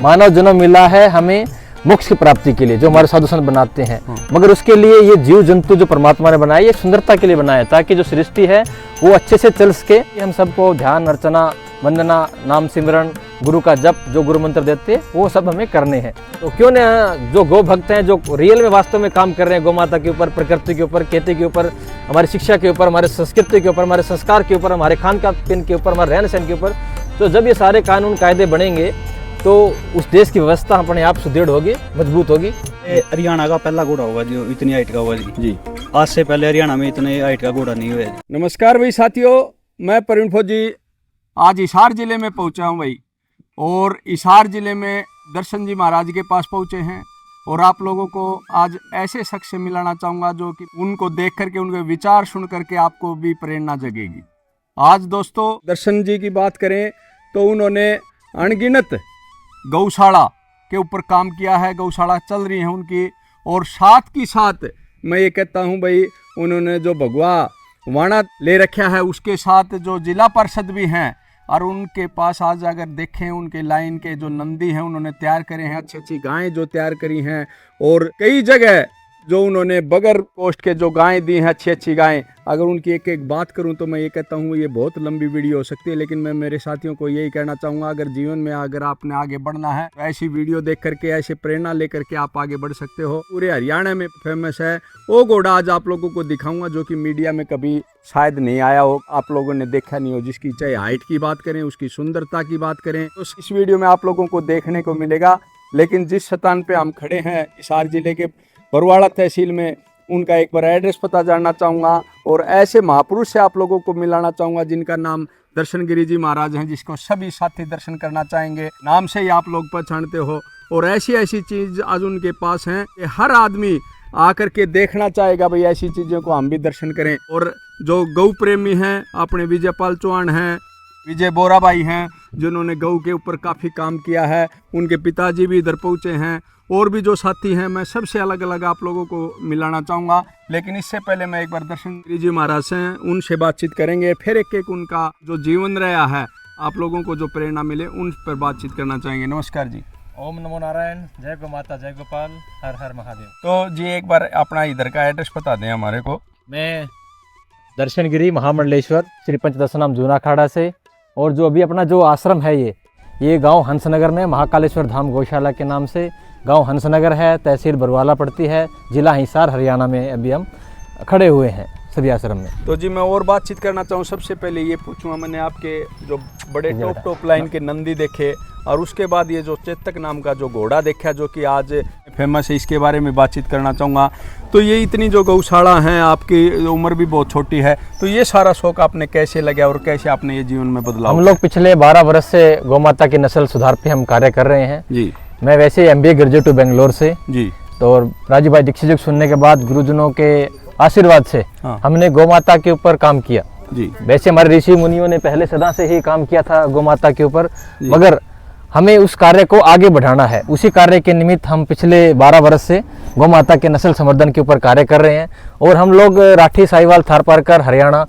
मानव जन्म मिला है हमें मोक्ष की प्राप्ति के लिए, जो हमारे साधु संत बनाते हैं। मगर उसके लिए ये जीव जंतु जो परमात्मा ने बनाया, ये सुंदरता के लिए बनाया, ताकि जो सृष्टि है वो अच्छे से चल सके। हम सबको ध्यान, अर्चना, वंदना, नाम सिमरन, गुरु का जप, जो गुरु मंत्र देते हैं वो सब हमें करने हैं। तो क्यों न जो गौ भक्त हैं, जो रियल में वास्तव में काम कर रहे हैं गौ माता के ऊपर, प्रकृति के ऊपर, खेती के ऊपर, हमारी शिक्षा के ऊपर, हमारे संस्कृति के ऊपर, हमारे संस्कार के ऊपर, हमारे खान पान के ऊपर, हमारे रहन सहन के ऊपर, तो जब ये सारे कानून कायदे बनेंगे तो उस देश की व्यवस्था अपने आप सुदृढ़ होगी, मजबूत होगी। हरियाणा का पहला घोड़ा होगा जो इतनी हाइट का हुआ जी। आज से पहले हरियाणा में इतने हाइट का घोड़ा नहीं हुआ। नमस्कार भाई साथियों, मैं प्रवीण फौजी आज हिसार जिले में पहुंचा हूं भाई, और हिसार जिले में दर्शन जी महाराज के पास पहुंचे हैं। और आप लोगों को आज ऐसे शख्स से मिलाना चाहूँगा जो कि उनको देख करके, उनके विचार सुन करके आपको भी प्रेरणा जगेगी। आज दोस्तों दर्शन जी की बात करें तो उन्होंने अनगिनत गौशाला के ऊपर काम किया है, गौशाला चल रही है उनकी। और साथ की साथ मैं ये कहता हूँ भाई, उन्होंने जो भगवा वाणा ले रखा है उसके साथ जो जिला परिषद भी हैं, और उनके पास आज अगर देखें उनके लाइन के जो नंदी हैं उन्होंने तैयार करे हैं, अच्छी अच्छी गायें जो तैयार करी हैं। और कई जगह जो उन्होंने बगैर पोस्ट के जो गायें दी हैं, अच्छी अच्छी गायें, अगर उनकी एक एक बात करूं तो मैं ये कहता हूं ये बहुत लंबी वीडियो हो सकती है। लेकिन मैं मेरे साथियों को यही कहना चाहूँगा, अगर जीवन में अगर आपने आगे बढ़ना है तो ऐसी वीडियो देख करके, ऐसे प्रेरणा लेकर के आप आगे बढ़ सकते हो। पूरे हरियाणा में फेमस है वो घोड़ा आज आप लोगों को दिखाऊंगा, जो कि मीडिया में कभी शायद नहीं आया हो, आप लोगों ने देखा नहीं हो, जिसकी चाहे हाइट की बात करें, उसकी सुंदरता की बात करें, तो इस वीडियो में आप लोगों को देखने को मिलेगा। लेकिन जिस स्थान पे हम खड़े हैं हिसार जिले के बरवाड़ा तहसील में, उनका एक बार एड्रेस पता जानना चाहूँगा, और ऐसे महापुरुष से आप लोगों को मिलाना चाहूँगा जिनका नाम दर्शन गिरी जी महाराज हैं, जिसको सभी साथी दर्शन करना चाहेंगे, नाम से ही आप लोग पहचानते हो। और ऐसी ऐसी चीज़ आज उनके पास हैं कि हर आदमी आकर के देखना चाहेगा भाई, ऐसी चीज़ों को हम भी दर्शन करें। और जो गौ प्रेमी हैं अपने विजयपाल चौहान हैं, विजय बोरा भाई हैं, जिन्होंने गौ के ऊपर काफ़ी काम किया है, उनके पिताजी भी इधर पहुँचे हैं, और भी जो साथी हैं, मैं सबसे अलग अलग आप लोगों को मिलाना चाहूँगा। लेकिन इससे पहले मैं एक बार दर्शन गिरी जी महाराज से उनसे बातचीत करेंगे, फिर एक एक उनका जो जीवन रहा है, आप लोगों को जो प्रेरणा मिले उन पर बातचीत करना चाहेंगे। नमस्कार जी। ओम नमो नारायण, जय गौ माता, जय गोपाल, हर हर महादेव। तो जी एक बार अपना इधर का एड्रेस बता दें हमारे को। मैं दर्शन गिरी महामंडलेश्वर श्री पंचदशनाम जूना अखाड़ा से, और जो अभी अपना जो आश्रम है ये गांव हंसनगर में महाकालेश्वर धाम गौशाला के नाम से गांव हंसनगर है, तहसील बरवाला पड़ती है, जिला हिसार, हरियाणा में अभी हम खड़े हुए हैं सभी आश्रम में। तो जी मैं और बातचीत करना चाहूँ, सबसे पहले ये पूछूंगा, मैंने आपके जो बड़े टॉप लाइन के नंदी देखे, और उसके बाद ये जो चेतक नाम का जो घोड़ा देखा जो कि आज फेमस है, इसके बारे में बातचीत करना चाहूँगा। तो ये इतनी जो गौशाला हैं, आपकी उम्र भी बहुत छोटी है, तो ये सारा शौक आपने कैसे लगा और कैसे आपने ये जीवन में बदलाव? हम लोग पिछले 12 वर्ष से गौ माता की नस्ल सुधार पे हम कार्य कर रहे हैं जी। मैं वैसे MBA ग्रेजुएट हूँ बेंगलोर से जी। तो राजू भाई दीक्षित जी सुनने के बाद गुरुजनों के आशीर्वाद से हमने गौ माता के ऊपर काम किया जी। वैसे हमारे ऋषि मुनियों ने पहले सदा से ही काम किया था गौ माता के ऊपर, मगर हमें उस कार्य को आगे बढ़ाना है। उसी कार्य के निमित्त हम पिछले 12 वर्ष से गौ माता के नस्ल संवर्धन के ऊपर कार्य कर रहे हैं। और हम लोग राठी, साहिवाल, थारपारकर, हरियाणा,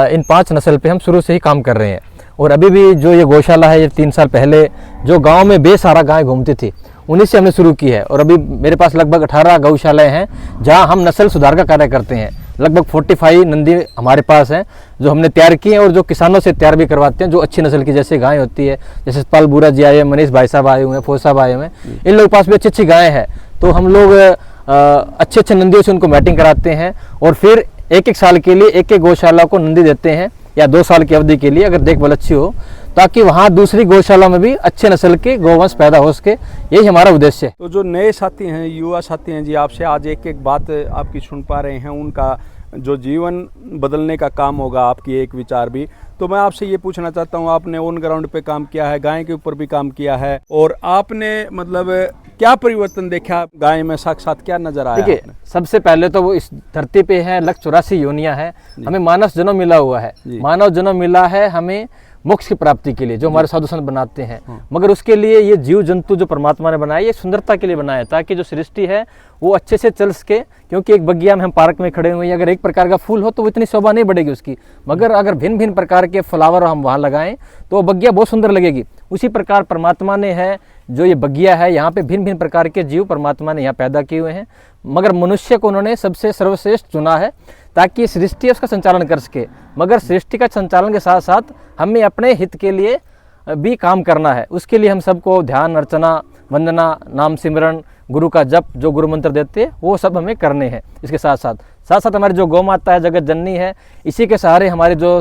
इन 5 नस्ल पे हम शुरू से ही काम कर रहे हैं। और अभी भी जो ये गौशाला है, ये 3 साल पहले जो गांव में बेसहारा गाय घूमती थी, उन्हीं से हमने शुरू की है। और अभी मेरे पास लगभग 18 गौशालाएं हैं जहां हम नस्ल सुधार का कार्य करते हैं। लगभग 45 नंदी हमारे पास हैं जो हमने तैयार किए हैं, और जो किसानों से तैयार भी करवाते हैं, जो अच्छी नस्ल की जैसे गाय होती है, जैसे पाल बूरा जी आए, मनीष भाई साहब आए हुए हैं, फौज साहब आए हुए हैं, इन लोगों के पास भी अच्छी अच्छी गायें हैं। तो हम लोग अच्छे अच्छे नंदियों से उनको मैटिंग कराते हैं, और फिर एक एक साल के लिए एक एक गौशाला को नंदी देते हैं, या 2 साल की अवधि के लिए अगर देखभाल अच्छी हो, ताकि वहाँ दूसरी गौशाला में भी अच्छे नस्ल के गौवंश पैदा हो सके। यही हमारा उद्देश्य है। तो जो नए साथी हैं, युवा साथी हैं जी, आपसे आज एक एक बात आपकी सुन पा रहे हैं, उनका जो जीवन बदलने का काम होगा, आपकी एक विचार भी। तो मैं आपसे ये पूछना चाहता हूँ, आपने ऑन ग्राउंड पे काम किया है, गाय के ऊपर भी काम किया है, और आपने मतलब क्या परिवर्तन देखा गाय में, साक्षात क्या नजर आया? देखिए, सबसे पहले तो वो इस धरती पे है, 184 योनियां है, हमें मानव जन्म मिला हुआ है, मानव जन्म मिला है हमें मोक्ष की प्राप्ति के लिए, जो हमारे साधु संत बनाते हैं। मगर उसके लिए ये जीव जंतु जो परमात्मा ने बनाया, ये सुंदरता के लिए बनाया, ताकि जो सृष्टि है वो अच्छे से चल सके। क्योंकि एक बगिया में हम पार्क में खड़े हुए हैं, अगर एक प्रकार का फूल हो तो वो इतनी शोभा नहीं बढ़ेगी उसकी, मगर अगर भिन्न भिन्न प्रकार के फ्लावर हम वहाँ लगाएं तो बगिया बहुत सुंदर लगेगी। उसी प्रकार परमात्मा ने है जो ये बगिया है, यहाँ पे भिन्न भिन्न प्रकार के जीव परमात्मा ने यहाँ पैदा किए हुए हैं, मगर मनुष्य को उन्होंने सबसे सर्वश्रेष्ठ चुना है ताकि सृष्टि उसका संचालन कर सके। मगर सृष्टि का संचालन के साथ साथ हमें अपने हित के लिए भी काम करना है। उसके लिए हम सबको ध्यान, अर्चना, वंदना, नाम सिमरन, गुरु का जप, जो गुरु मंत्र देते हैं वो सब हमें करने हैं। इसके साथ साथ हमारी जो गौ माता है, जगत जननी है, इसी के सहारे हमारी जो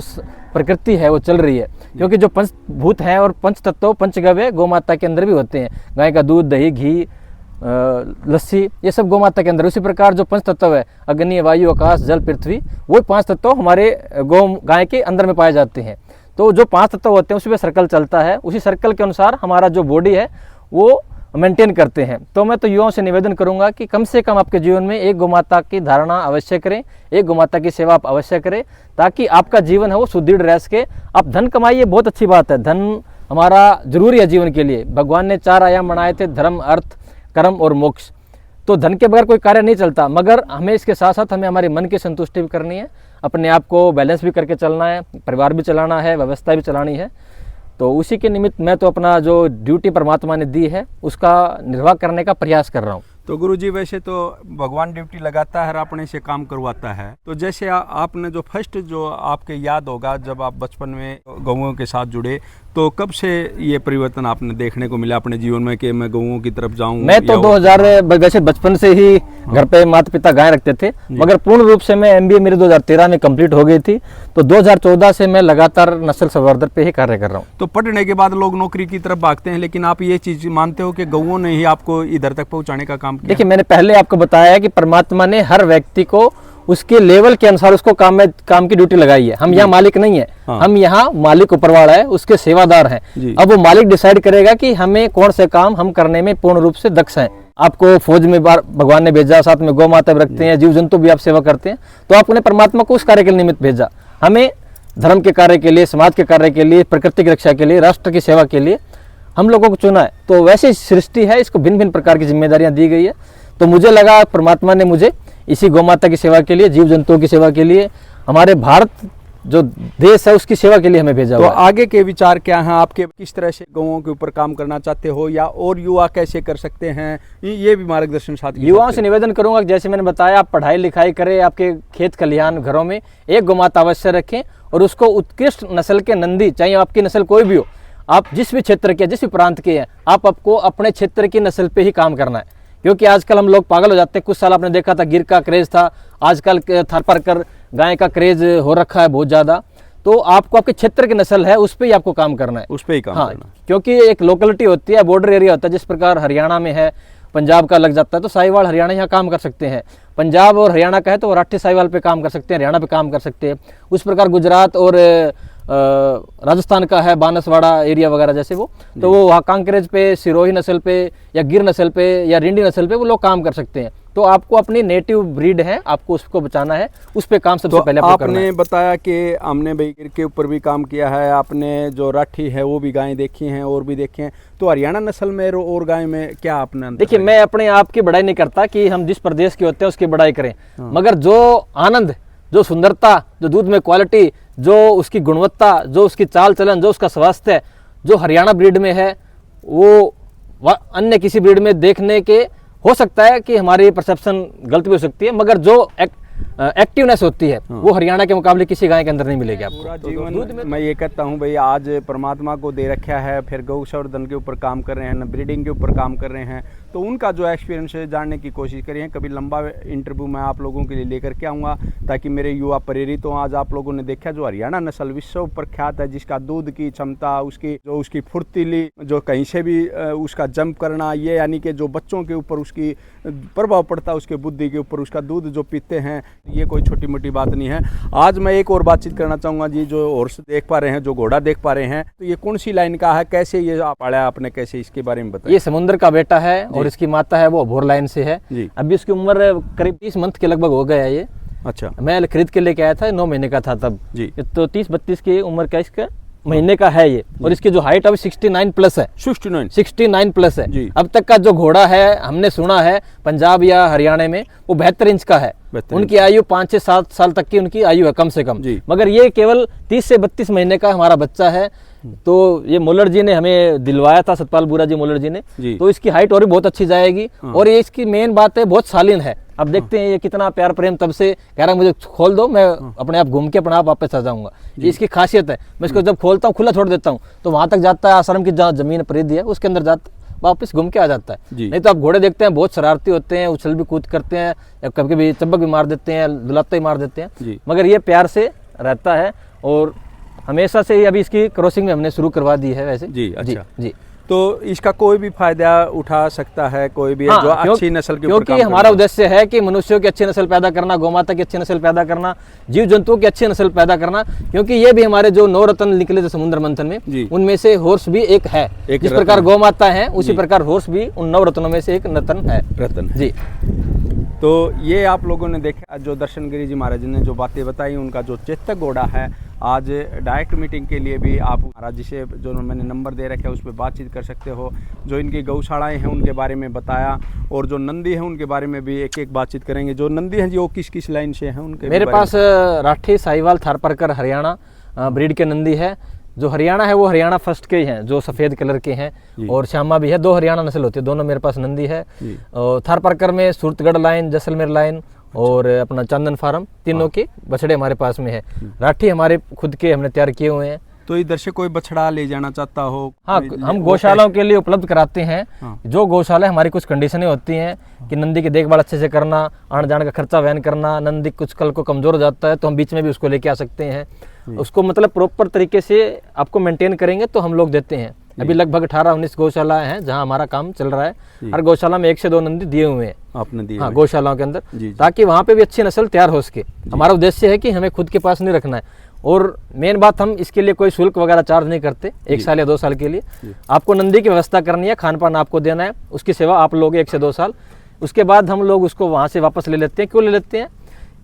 प्रकृति है वो चल रही है। क्योंकि जो पंचभूत हैं और पंच तत्व, पंचगव्य गौ माता के अंदर भी होते हैं। गाय का दूध, दही, घी, लस्सी, ये सब गौ माता के अंदर। उसी प्रकार जो पंच तत्व है, अग्नि, वायु, आकाश, जल, पृथ्वी, वो 5 तत्व हमारे गाय के अंदर में पाए जाते हैं। तो जो 5 तत्व होते हैं उसी पे सर्कल चलता है, उसी सर्कल के अनुसार हमारा जो बॉडी है वो मेंटेन करते हैं। तो मैं तो युवाओं से निवेदन करूंगा कि कम से कम आपके जीवन में एक गोमाता की धारणा अवश्य करें, एक गोमाता की सेवा आप अवश्य करें, ताकि आपका जीवन है वो सुदृढ़ रह सके। आप धन कमाइए, बहुत अच्छी बात है, धन हमारा जरूरी है जीवन के लिए। भगवान ने 4 आयाम बनाए थे, धर्म, अर्थ, कर्म और मोक्ष। तो धन के बगैर कोई कार्य नहीं चलता, मगर हमें इसके साथ साथ हमें हमारे मन की संतुष्टि भी करनी है, अपने आप को बैलेंस भी करके चलना है, परिवार भी चलाना है, व्यवस्था भी चलानी है। तो उसी के निमित्त मैं तो अपना जो ड्यूटी परमात्मा ने दी है उसका निर्वाह करने का प्रयास कर रहा हूँ। तो गुरुजी, वैसे तो भगवान ड्यूटी लगाता है और अपने से काम करवाता है। तो जैसे आपने जो फर्स्ट जो आपके याद होगा जब आप बचपन में गौओं के साथ जुड़े, तो कब से ये परिवर्तन आपने देखने को मिला अपने जीवन में कि मैं गौओं की तरफ जाऊं? मैं तो 2000 वैसे बचपन से ही घर पे माता पिता गाय रखते थे, मगर पूर्ण रूप से मैं MBA मेरी 2013 में कंप्लीट हो गई थी। तो 2014 से मैं लगातार नस्ल संवर्धन पे ही कार्य कर रहा हूँ। तो पढ़ने के बाद लोग नौकरी की तरफ भागते हैं, लेकिन आप ये चीज मानते हो कि गौओं ने ही आपको इधर तक पहुंचाने का काम किया? देखिए, मैंने पहले आपको बताया कि परमात्मा ने हर व्यक्ति को उसके लेवल के अनुसार उसको काम की ड्यूटी लगाई है। हम यहाँ मालिक नहीं है, हम यहाँ मालिक ऊपर वाला है, उसके सेवादार हैं। अब वो मालिक डिसाइड करेगा कि हमें कौन से काम हम करने में पूर्ण रूप से दक्ष हैं। आपको फौज में भगवान ने भेजा, साथ में गौ माता भी रखते हैं, जीव जंतु भी आप सेवा करते हैं, तो आपने परमात्मा को उस कार्य के निमित्त भेजा। हमें धर्म के कार्य के लिए, समाज के कार्य के लिए, प्रकृति की रक्षा के लिए, राष्ट्र की सेवा के लिए हम लोगों को चुना है। तो वैसे सृष्टि है, इसको भिन्न भिन्न प्रकार की जिम्मेदारियां दी गई है। तो मुझे लगा परमात्मा ने मुझे इसी गौ माता की सेवा के लिए, जीव जंतुओं की सेवा के लिए, हमारे भारत जो देश है उसकी सेवा के लिए हमें भेजा। तो आगे के विचार क्या हैं आपके? किस तरह से गौओं के ऊपर काम करना चाहते हो, या और युवा कैसे कर सकते हैं, ये भी मार्गदर्शन साथ युवाओं से निवेदन करूंगा। जैसे मैंने बताया, आप पढ़ाई लिखाई करें, आपके खेत खलिहान घरों में एक गौ माता अवश्य रखें और उसको उत्कृष्ट नस्ल के नंदी, चाहे आपकी नस्ल कोई भी हो, आप जिस भी क्षेत्र के, जिस भी प्रांत के हैं, आपको अपने क्षेत्र की नस्ल पे ही काम करना है। क्योंकि आजकल हम लोग पागल हो जाते हैं। कुछ साल आपने देखा था गिर का क्रेज था, आजकल थारपारकर गाय का क्रेज हो रखा है बहुत ज़्यादा। तो आपको आपके क्षेत्र की नस्ल है उस पर ही आपको काम करना है, उस पर ही काम करना है। क्योंकि एक लोकेलिटी होती है, बॉर्डर एरिया होता है। जिस प्रकार हरियाणा में है, पंजाब का लग जाता है, तो साहिवाल हरियाणा यहाँ काम कर सकते हैं। पंजाब और हरियाणा का है तो राठी साहिवाल पे काम कर सकते हैं, हरियाणा पे काम कर सकते हैं। उस प्रकार गुजरात और राजस्थान का है, बांसवाड़ा एरिया वगैरह जैसे वो, तो वो वहाँ कांकरेज पे, सिरोही नस्ल पे या गिर नस्ल पे या रिंडी नस्ल पे वो लोग काम कर सकते हैं। तो आपको अपनी नेटिव ब्रीड है, आपको उसको बचाना है, उस पे काम सबसे पहले आपको करना है। आपने बताया कि हमने भाई गिर के ऊपर भी काम किया है, आपने जो राठी है वो भी गायें देखी हैं और भी देखी हैं। तो हरियाणा नस्ल में और गाय में क्या आपने? देखिए, मैं अपने आप की बड़ाई नहीं करता कि हम जिस प्रदेश के होते हैं उसकी बड़ाई करें, मगर जो आनंद, जो सुंदरता, जो दूध में क्वालिटी, जो उसकी गुणवत्ता, जो उसकी चाल चलन, जो उसका स्वास्थ्य, जो हरियाणा ब्रीड में है, वो अन्य किसी ब्रीड में देखने के हो सकता है कि हमारी परसेप्शन गलत भी हो सकती है, मगर जो एक्टिवनेस होती है वो हरियाणा के मुकाबले किसी गाय के अंदर नहीं मिलेगी आपको। पूरा जीवन मैं ये कहता हूँ भाई, आज परमात्मा को दे रखा है, फिर गौ संवर्धन के ऊपर काम कर रहे हैं, ब्रीडिंग के ऊपर काम कर रहे हैं, तो उनका जो एक्सपीरियंस है जानने की कोशिश करिए। कभी लंबा इंटरव्यू मैं आप लोगों के लिए लेकर के आऊँगा ताकि मेरे युवा प्रेरित हों। आज आप लोगों ने देखा जो हरियाणा नस्ल विश्व प्रख्यात है, जिसका दूध की क्षमता, उसकी फुर्तीली, जो कहीं से भी उसका जंप करना, ये यानी कि जो बच्चों के ऊपर उसकी प्रभाव पड़ता है, उसके बुद्धि के ऊपर, उसका दूध जो पीते हैं, ये कोई छोटी मोटी बात नहीं है। आज मैं एक और बातचीत करना चाहूँगा जी। जो हॉर्स देख पा रहे हैं, जो घोड़ा देख पा रहे हैं, तो ये कौन सी लाइन का है, कैसे ये पाला आपने, कैसे इसके बारे में बताइए। ये समुद्र का बेटा है और इसकी माता है वो अभोर लाइन से है। अभी इसकी उम्र करीब 30 मंथ के लगभग हो गया है ये। अच्छा, मैं खरीद के लेके आया था, 9 महीने का था तब जी। तो 30-32 की उम्र का इसका महीने का है ये। और इसकी जो हाइट अभी 69 प्लस है, 69 प्लस है जी। अब तक का जो घोड़ा है हमने सुना है पंजाब या हरियाणा में वो 72 इंच का है। उनकी आयु 5 से 7 साल तक की उनकी आयु है कम से कम, मगर ये केवल 30 से 32 महीने का हमारा बच्चा है। तो ये मोलर जी ने हमें दिलवाया था, सतपाल बुरा जी मोलर जी ने। जी। तो इसकी हाइट और भी बहुत अच्छी जाएगी। और ये इसकी मेन बात है, बहुत शालीन है। अब देखते हैं ये कितना प्यार प्रेम तब से कह रहा है मुझे खोल दो, मैं अपने आप घूम के अपने आप वापस आ जाऊंगा। ये इसकी खासियत है। मैं इसको जब खोलता हूँ खुला छोड़ देता हूँ तो वहां तक जाता है, आश्रम की जहाँ जमीन परिधि है उसके अंदर जाता है, वापस घूम के आ जाता है। जी। नहीं तो आप घोड़े देखते हैं बहुत शरारती होते हैं, उछल भी कूद करते हैं, या कभी कभी चब्बक भी मार देते हैं, दुलाते ही मार देते जी। हैं। मगर ये प्यार से रहता है और हमेशा से ही। अभी इसकी क्रॉसिंग में हमने शुरू करवा दी है वैसे। जी, अच्छा। जी। तो इसका कोई भी फायदा उठा सकता है कोई भी, हाँ, जो अच्छी नस्ल के ऊपर क्योंकि काम हमारा करना। उद्देश्य है कि मनुष्यों की अच्छी नस्ल पैदा करना, गौमाता की अच्छी नस्ल पैदा करना, जीव जंतुओं की अच्छी नस्ल पैदा करना। क्योंकि ये भी हमारे जो 9 रत्न निकले थे समुद्र मंथन जी। में, उनमें से हॉर्स भी एक है। एक जिस रत्न प्रकार है। गौमाता है उसी प्रकार हॉर्स भी उन 9 रत्नों में से एक रत्न है। रतन है। जी। तो ये आप लोगों ने देखा जो दर्शन गिरी जी महाराज ने जो बातें बताई, उनका जो चेतक घोड़ा है, आज डायरेक्ट मीटिंग के लिए भी आप महाराज जी से जो मैंने नंबर दे रखे है उस पर बातचीत कर सकते हो। जो इनकी गौशालाएं हैं उनके बारे में बताया, और जो नंदी हैं उनके बारे में भी एक एक बातचीत करेंगे। जो नंदी हैं जी वो किस किस लाइन से हैं उनके मेरे बारे में। पास राठी, साहिवाल, थारपारकर हरियाणा ब्रीड के नंदी है। जो हरियाणा है वो हरियाणा फर्स्ट के ही हैं, जो सफ़ेद कलर के हैं, और श्यामा भी है। 2 हरियाणा नस्ल होती है, दोनों मेरे पास नंदी है। और थारपारकर में सूरतगढ़ लाइन, जैसलमेर लाइन और अपना चंदन फार्म, तीनों के बछड़े हमारे पास में है। राठी हमारे खुद के हमने तैयार किए हुए हैं। तो इधर से कोई बछड़ा ले जाना चाहता हो? हाँ, हम गौशालाओं के लिए उपलब्ध कराते हैं। जो गौशाला हमारी कुछ कंडीशनें होती हैं कि नंदी की देखभाल अच्छे से करना, आने जाने का खर्चा वहन करना, नंदी कुछ कल को कमजोर हो जाता है तो हम बीच में भी उसको लेके आ सकते हैं। उसको मतलब प्रॉपर तरीके से आपको मेंटेन करेंगे तो हम लोग देते हैं। अभी लगभग 18-19 गौशाला हैं जहां हमारा काम चल रहा है। हर गौशाला में 1 से 2 नंदी दिए हुए हैं आपने दिए? हाँ, गौशालाओं के अंदर, जी। ताकि वहां पे भी अच्छी नस्ल तैयार हो सके। हमारा उद्देश्य है कि हमें खुद के पास नहीं रखना है। और मेन बात, हम इसके लिए कोई शुल्क वगैरह चार्ज नहीं करते। 1 साल या 2 साल के लिए आपको नंदी की व्यवस्था करनी है, खान पान आपको देना है, उसकी सेवा आप लोग 1 से 2 साल। उसके बाद हम लोग उसको वहाँ से वापस ले लेते हैं। क्यों ले लेते हैं?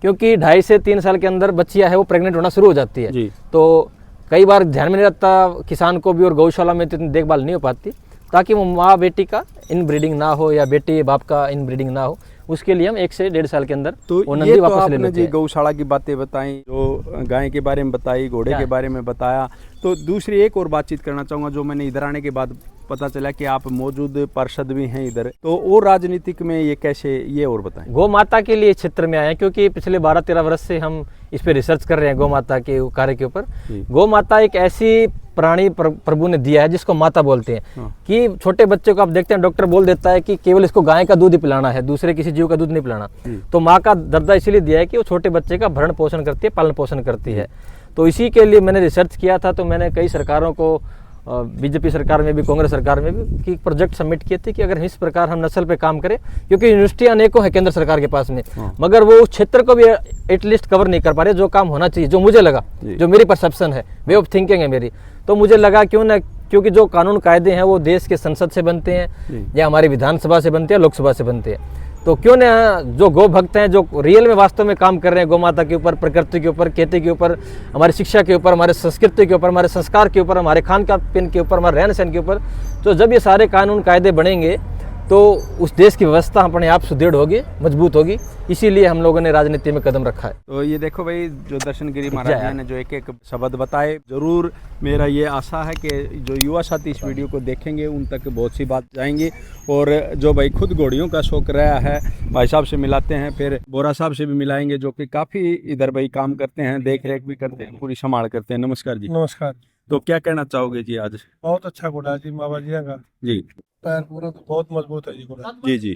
क्योंकि 2.5 से 3 साल के अंदर बच्चियाँ है वो प्रेग्नेंट होना शुरू हो जाती है। तो कई बार ध्यान में नहीं रहता किसान को भी, और गौशाला में इतनी देखभाल नहीं हो पाती, ताकि वो माँ बेटी का इन ब्रीडिंग ना हो या बेटी बाप का इन ब्रीडिंग ना हो, उसके लिए हम 1 से 1.5 साल के अंदर तो वो ये नंदी तो वापस ले आपने लेते जी हैं। गौशाला की बातें बताई, जो गाय के बारे में बताई, घोड़े के बारे में बताया। तो दूसरी एक और बातचीत करना चाहूँगा, जो मैंने इधर आने के बाद पता चला कि आप मौजूद पार्षद भी हैं इधर, तो और राजनीतिक में ये कैसे, ये और बताएं। गौ माता के लिए क्षेत्र में आए हैं क्योंकि पिछले 12-13 वर्ष से हम इस पे रिसर्च कर रहे हैं गौ माता के कार्य के ऊपर। गौ माता एक ऐसी प्राणी प्रभु ने दिया है जिसको माता बोलते हैं। कि छोटे बच्चे को आप देखते हैं, डॉक्टर बोल देता है कि केवल इसको गाय का दूध ही पिलाना है, दूसरे किसी जीव का दूध नहीं पिलाना। तो माँ का दर्जा इसीलिए दिया है कि वो छोटे बच्चे का भरण पोषण करती है, पालन पोषण करती है। तो इसी के लिए मैंने रिसर्च किया था। तो मैंने कई सरकारों को, बीजेपी सरकार में भी, कांग्रेस सरकार में भी, कि प्रोजेक्ट सबमिट किए थे कि अगर इस प्रकार हम नस्ल पे काम करें, क्योंकि यूनिवर्सिटी अनेकों है केंद्र सरकार के पास में, मगर वो उस क्षेत्र को भी एटलीस्ट कवर नहीं कर पा रहे जो काम होना चाहिए। जो मुझे लगा, जो मेरी परसेप्शन है, वे ऑफ थिंकिंग है मेरी, तो मुझे लगा क्यों ना, क्योंकि जो कानून कायदे हैं वो देश के संसद से बनते हैं या हमारी विधानसभा से बनते हैं, लोकसभा से बनते हैं, तो क्यों ना जो गौ भक्त हैं, जो रियल में वास्तव में काम कर रहे हैं गौ माता के ऊपर, प्रकृति के ऊपर, खेती के ऊपर, हमारी शिक्षा के ऊपर, हमारे संस्कृति के ऊपर, हमारे संस्कार के ऊपर, हमारे खान पान के ऊपर, हमारे रहन सहन के ऊपर, तो जब ये सारे कानून कायदे बनेंगे तो उस देश की व्यवस्था अपने आप सुदृढ़ होगी, मजबूत होगी। इसीलिए हम लोगों ने राजनीति में कदम रखा है। तो ये देखो भाई, जो दर्शन गिरी महाराज जी ने जो एक एक शब्द बताए, जरूर मेरा ये आशा है कि जो युवा साथी इस वीडियो को देखेंगे उन तक बहुत सी बात जाएंगी। और जो भाई खुद घोड़ियों का शौक रहा है, भाई साहब से मिलाते हैं, फिर बोरा साहब से भी मिलाएंगे, जो कि काफ़ी इधर भाई काम करते हैं, देख रेख भी करते हैं, पूरी संभाल करते हैं। नमस्कार जी। नमस्कार। तो क्या कहना चाहोगे जी आज? बहुत अच्छा घोड़ा जी, बाबा जी का जी पैर पूरा तो बहुत मजबूत है जी घोड़ा। जी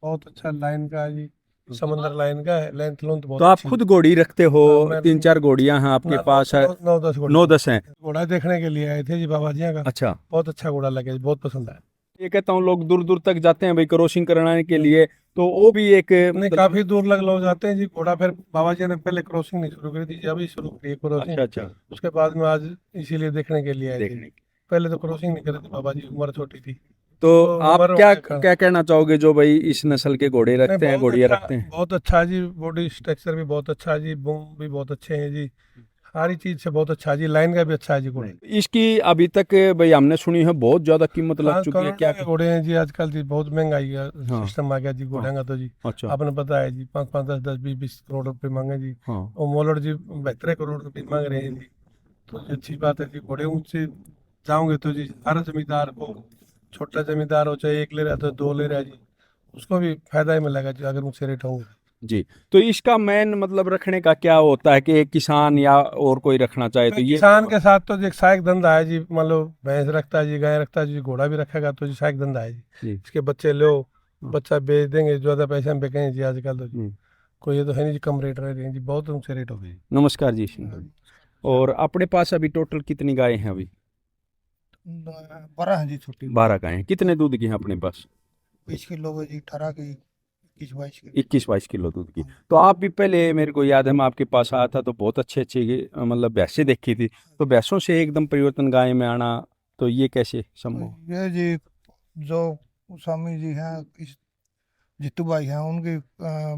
बहुत अच्छा लाइन का है जी, समंदर लाइन का है, लेंथ लोन तो बहुत तो आप अच्छी खुद घोड़ी रखते हो? हाँ, मैं 3-4 घोड़ियां हैं आपके पास है? 9-10 घोड़े 9-10 हैं। घोड़ा देखने के लिए आए थे जी बाबा जी का। अच्छा, बहुत अच्छा घोड़ा लगे जी, बहुत पसंद आया। ये कहता हूँ लोग दूर दूर तक जाते हैं भाई क्रॉसिंग कराने के लिए, तो वो भी एक नहीं, काफी दूर लग लोग जाते हैं जी घोड़ा। फिर बाबा जी ने पहले क्रॉसिंग नहीं शुरू करी थी, अभी शुरू करी क्रॉसिंग। अच्छा। उसके बाद में आज इसीलिए देखने के लिए आए थे। देखने पहले तो क्रॉसिंग नहीं करी थी बाबा जी, उम्र छोटी थी। तो आप उम्र क्या का- क्या कहना चाहोगे जो भाई इस नस्ल के घोड़े रखते हैं, बहुत घोड़ियां अच्छा- रखते हैं? बहुत अच्छा जी, बॉडी स्ट्रक्चर भी बहुत अच्छा जी, बूम भी बहुत अच्छे हैं जी, सारी चीज से बहुत अच्छा जी, लाइन का भी अच्छा है जी घोड़े। इसकी अभी तक भाई हमने सुनी है बहुत ज्यादा कीमत लग चुकी है। करोड़ों क्या के घोड़े हैं जी आजकल जी, बहुत महंगाई का सिस्टम आ गया जी घोड़े का। तो जी अच्छा। आपने पता है जी, 5-5, 10-10, 20-20 करोड़ रुपए मांगे जी। हाँ। और मोलर जी 72 करोड़ रुपए मांग रहे हैं जी। तो ये अच्छी बात है कि घोड़े ऊँचे जाओगे तो जी हर जमींदार को, छोटा जमींदार हो चाहे एक ले रहा तो दो ले रहा जी, उसको भी फायदा ही मिलेगा जी अगर ऊँचे रेट होंगे। जी। तो इसका मेन मतलब रखने का क्या होता है कि एक किसान या और कोई रखना चाहे तो ये किसान के साथ तो जी एक सहायक धंधा है जी, मान लो भैंस रखता है जी, गाय रखता है जी, घोड़ा भी रखेगा तो जी सहायक धंधा है जी। इसके बच्चे लो, बच्चा बेच देंगे, ज्यादा पैसे में बिकेंगे जी आजकल तो जी। कोई ये तो है नहीं जी कम रेट रह रहे हैं जी, बहुत ऊंचे रेट हो गए। नमस्कार जी। और अपने पास अभी टोटल कितनी गायें हैं अभी? 12 हैं जी, छोटी 12 गायें। कितने दूध की हैं अपने पास? 20 किलो है जी, 18 की 21-22 की। 21-22 किलो दूध की। तो आप भी पहले, मेरे को याद है मैं आपके पास आया था तो बहुत अच्छे मतलब भैंसें देखी थी, तो भैंसों से एकदम परिवर्तन गाय में आना, तो ये कैसे संभव? ये जी जो स्वामी जी हैं, इस जितू भाई हैं, उनकी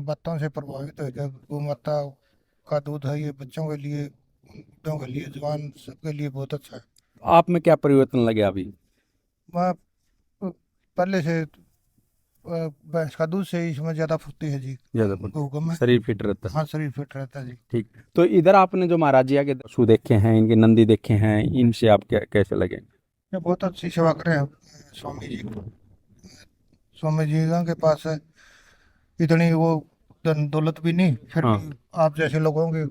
बातों से प्रभावित होकर गौ माता का दूध है, ये बच्चों के लिए, बूढ़ों के लिए, जवान सबके लिए बहुत अच्छा है। आप में क्या परिवर्तन लगे अभी? मैं पहले से भैंस का दूध से इसमें ज्यादा फुर्ती है जी, ज्यादा गौ का में। शरीर फिट रहता है। हाँ, शरीर फिट रहता है जी। ठीक। तो इधर आपने जो महाराजिया के पशु देखे हैं, इनके नंदी देखे हैं, इनसे आप कैसे लगे? ये बहुत अच्छी सेवा कर रहे हैं स्वामी जी। स्वामी जी के पास है इतनी वो धन दौलत भी नहीं, फिर हाँ। भी आप जैसे लोगों की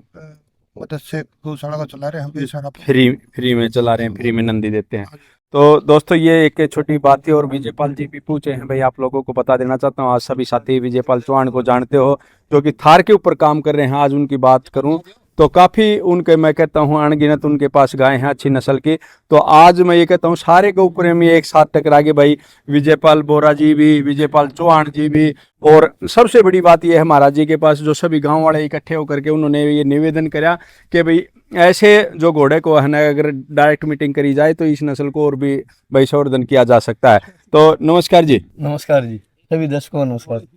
मदद से गौशाला को चला रहे हैं। हम भी सारा फ्री में चला रहे हैं, फ्री में नंदी देते हैं। तो दोस्तों ये एक छोटी बात थी। और विजयपाल जी भी पूछे हैं भाई, आप लोगों को बता देना चाहता हूँ, आज सभी साथी विजयपाल चौहान को जानते हो, जो कि थार के ऊपर काम कर रहे हैं। आज उनकी बात करूं तो काफ़ी उनके, मैं कहता हूं अनगिनत उनके पास गाय हैं अच्छी नस्ल की। तो आज मैं ये कहता हूं सारे गौ प्रेमी एक साथ टकरा के भाई, विजयपाल बोरा जी भी, विजयपाल चौहान जी भी, और सबसे बड़ी बात यह है महाराज जी के पास जो सभी गांव वाले इकट्ठे होकर के उन्होंने ये निवेदन करा कि भाई ऐसे जो घोड़े को है ना, अगर डायरेक्ट मीटिंग करी जाए तो इस नस्ल को और भी भाई संवर्धन किया जा सकता है। तो नमस्कार जी। नमस्कार जी, सभी दर्शकों को नमस्कार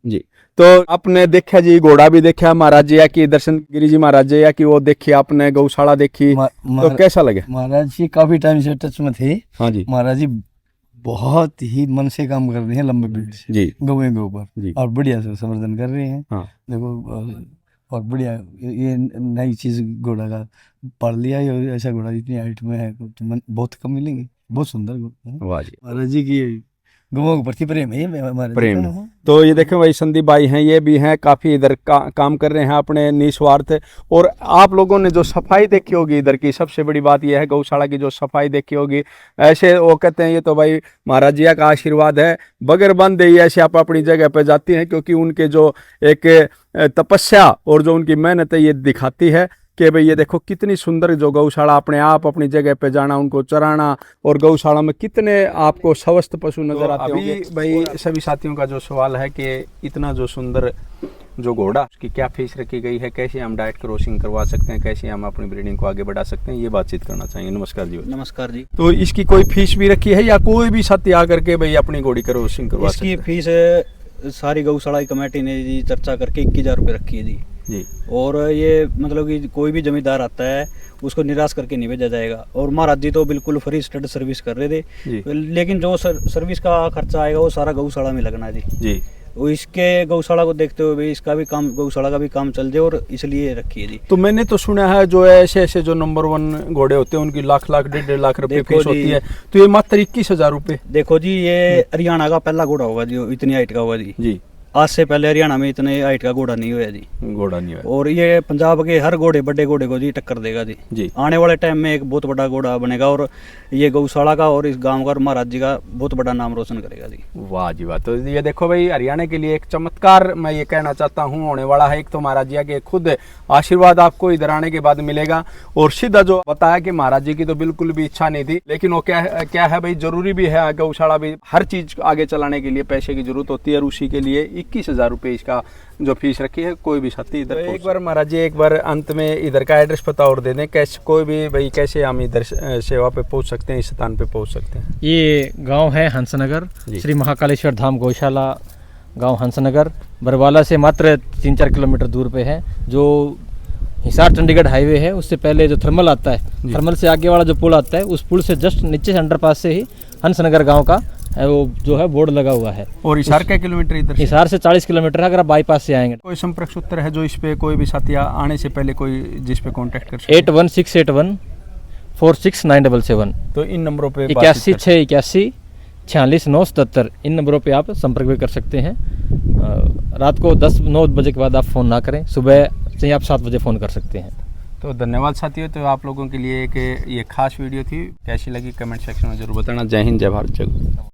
जी। तो आपने देखा जी, घोड़ा भी देखा, महाराज जी की दर्शन गिरी जी, महाराज जी की वो देखी आपने, गौशाला देखी, तो कैसा लगे? महाराज जी काफी टाइम से टच में थे। हाँ जी। महाराज जी बहुत ही मन से काम कर रहे हैं, लंबे पीरियड से जी, गौए के ऊपर जी। और बढ़िया से संवर्धन कर रहे हैं। हाँ। देखो और बढ़िया ये नई चीज घोड़ा का पढ़ लिया है, और ऐसा घोड़ा इतनी हाइट में है तो बहुत कम मिलेंगे, बहुत सुंदर घोड़ा। वाह जी। महाराज जी की गौओं के प्रति प्रेम है हमारे, प्रेम। तो ये देखें भाई, संदीप भाई हैं, ये भी हैं, काफ़ी इधर काम कर रहे हैं अपने निस्वार्थ। और आप लोगों ने जो सफाई देखी होगी इधर की, सबसे बड़ी बात यह है गौशाला की जो सफाई देखी होगी, ऐसे वो कहते हैं ये तो भाई महाराज जी का आशीर्वाद है, बगैर बंद ही ऐसे आप अपनी जगह पे जाती हैं, क्योंकि उनके जो एक तपस्या और जो उनकी मेहनत है ये दिखाती है कि भाई ये देखो कितनी सुंदर जो गौशाला, अपने आप अपनी जगह पे जाना, उनको चराना, और गौशाला में कितने आपको स्वस्थ पशु नजर आते होंगे। भाई सभी साथियों का जो सवाल है कि इतना जो सुंदर जो घोड़ा, उसकी क्या फीस रखी गई है, कैसे हम डाइट क्रॉसिंग करवा सकते हैं, कैसे हम अपनी ब्रीडिंग को आगे बढ़ा सकते हैं, ये बातचीत करना चाहेंगे। नमस्कार जी। नमस्कार जी। तो इसकी कोई फीस भी रखी है या कोई भी साथी आकर के भाई अपनी घोड़ी क्रॉसिंग करवा सकते हैं? इसकी फीस सारी गौशाला की कमेटी ने जी चर्चा करके 21,000 रुपये रखी है जी। और ये मतलब कि कोई भी जमींदार आता है उसको निराश करके नहीं भेजा जाएगा। और महाराज जी तो बिल्कुल फ्री स्टड सर्विस कर रहे थे, लेकिन जो सर्विस का खर्चा आएगा वो सारा गौशाला में लगना है जी। वो इसके गौशाला को देखते हुए भी इसका भी काम, गौशाला का भी काम चल जाए, और इसलिए रखी है जी। तो मैंने तो सुना है जो ऐसे ऐसे जो नंबर 1 घोड़े होते हैं उनकी लाख 1.5 लाख रुपए फीस होती है, तो ये मात्र 21,000 रुपए। देखो जी, ये हरियाणा का पहला घोड़ा होगा जो इतनी हाइट का होगा जी। आज से पहले हरियाणा में इतने हाइट का घोड़ा नहीं हुआ जी, घोड़ा नहीं हुआ। और ये पंजाब के हर घोड़े, बड़े घोड़े को जी टक्कर देगा जी। आने वाले टाइम में एक बहुत बड़ा घोड़ा बनेगा, और ये गौशाला का और इस गांव का और महाराज जी का बहुत बड़ा नाम रोशन करेगा जी। वाह जी वाह। तो ये देखो भाई, हरियाणा के लिए एक चमत्कार मैं ये कहना चाहता हूँ होने वाला है। एक तो महाराज जी के खुद आशीर्वाद आपको इधर आने के बाद मिलेगा, और सीधा जो बताया कि महाराज जी की तो बिल्कुल भी इच्छा नहीं थी, लेकिन वो क्या है भाई, जरूरी भी है, गौशाला भी हर चीज आगे चलाने के लिए पैसे की जरूरत होती है, और उसी के लिए 21,000 रुपये इसका जो फीस रखी है। कोई भी साथी इधर तो एक बार महाराज जी, एक बार अंत में इधर का एड्रेस पता और दे दें, कैसे कोई भी भाई कैसे हम इधर सेवा पे पहुंच सकते हैं, इस स्थान पे पहुंच सकते हैं। ये गांव है हंसनगर, श्री महाकालेश्वर धाम गौशाला गांव हंसनगर, बरवाला से मात्र 3-4 किलोमीटर दूर पे है। जो हिसार चंडीगढ़ हाईवे है उससे पहले जो थर्मल आता है, थर्मल से आगे वाला जो पुल आता है, उस पुल से जस्ट नीचे से अंडरपास से ही हंसनगर गांव का वो जो है बोर्ड लगा हुआ है। और हिसार क्या किलोमीटर इधर? हिसार से 40 किलोमीटर है, अगर आप बाईपास से आएंगे। कोई संपर्क सूत्र है जो इस पे कोई भी साथी आने से पहले कोई जिस पे कांटेक्ट कर सकते? 8168 464977। तो इन नंबरों पे 81 681 46 977, इन नंबरों पे आप संपर्क भी कर सकते हैं। रात को 10-9 बजे के बाद आप फ़ोन ना करें, सुबह से आप 7 बजे फ़ोन कर सकते हैं। तो धन्यवाद साथियों। तो आप लोगों के लिए एक ये खास वीडियो थी, कैसी लगी कमेंट सेक्शन में जरूर बताना। जय हिंद, जय भारत, जय गौ।